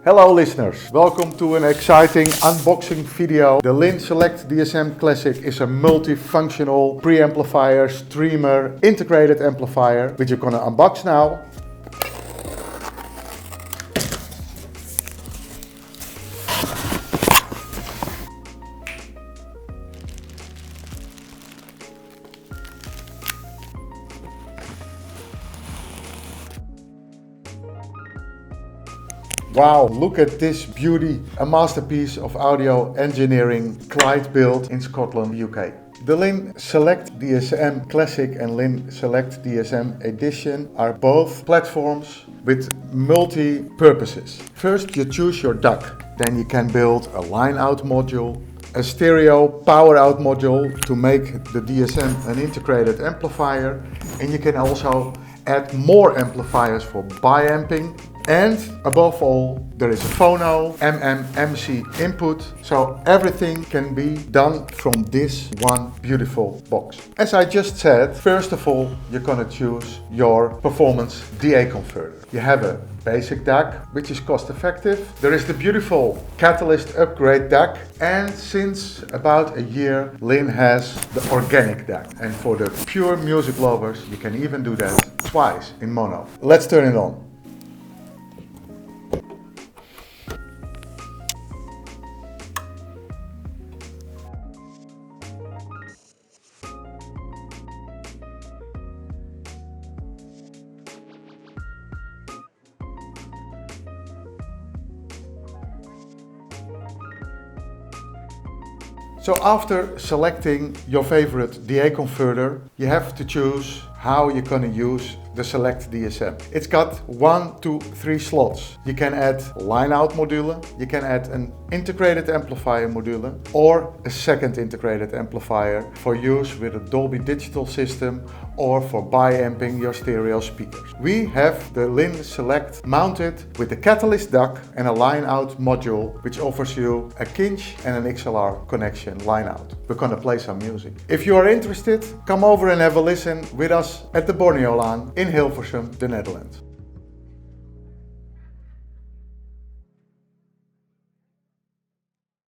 Hello listeners, welcome to an exciting unboxing video. The Linn Selekt DSM Classic is a multifunctional preamplifier, streamer, integrated amplifier, which you're gonna unbox now. Wow, look at this beauty, a masterpiece of audio engineering, Clyde built in Scotland, UK. The Linn Selekt DSM Classic and Linn Selekt DSM Edition are both platforms with multi-purposes. First you choose your DAC, then you can build a line-out module, a stereo power-out module to make the DSM an integrated amplifier, and you can also add more amplifiers for bi-amping. And above all, there is a phono, MC input, so everything can be done from this one beautiful box. As I just said, first of all, you're gonna choose your performance DA converter. You have a basic DAC, which is cost effective. There is the beautiful Catalyst upgrade DAC, and since about a year, Linn has the organic DAC. And for the pure music lovers, you can even do that twice in mono. Let's turn it on. So after selecting your favorite DA converter, you have to choose how you're gonna use the Selekt DSM. It's got 1, 2, 3 slots. You can add line-out module, you can add an integrated amplifier module, or a second integrated amplifier for use with a Dolby Digital system or for bi-amping your stereo speakers. We have the Linn Selekt mounted with the Catalyst DAC and a line-out module, which offers you a Kinch and an XLR connection line-out. We're gonna play some music. If you are interested, come over and have a listen with us at the Borneolaan in Hilversum, the Netherlands.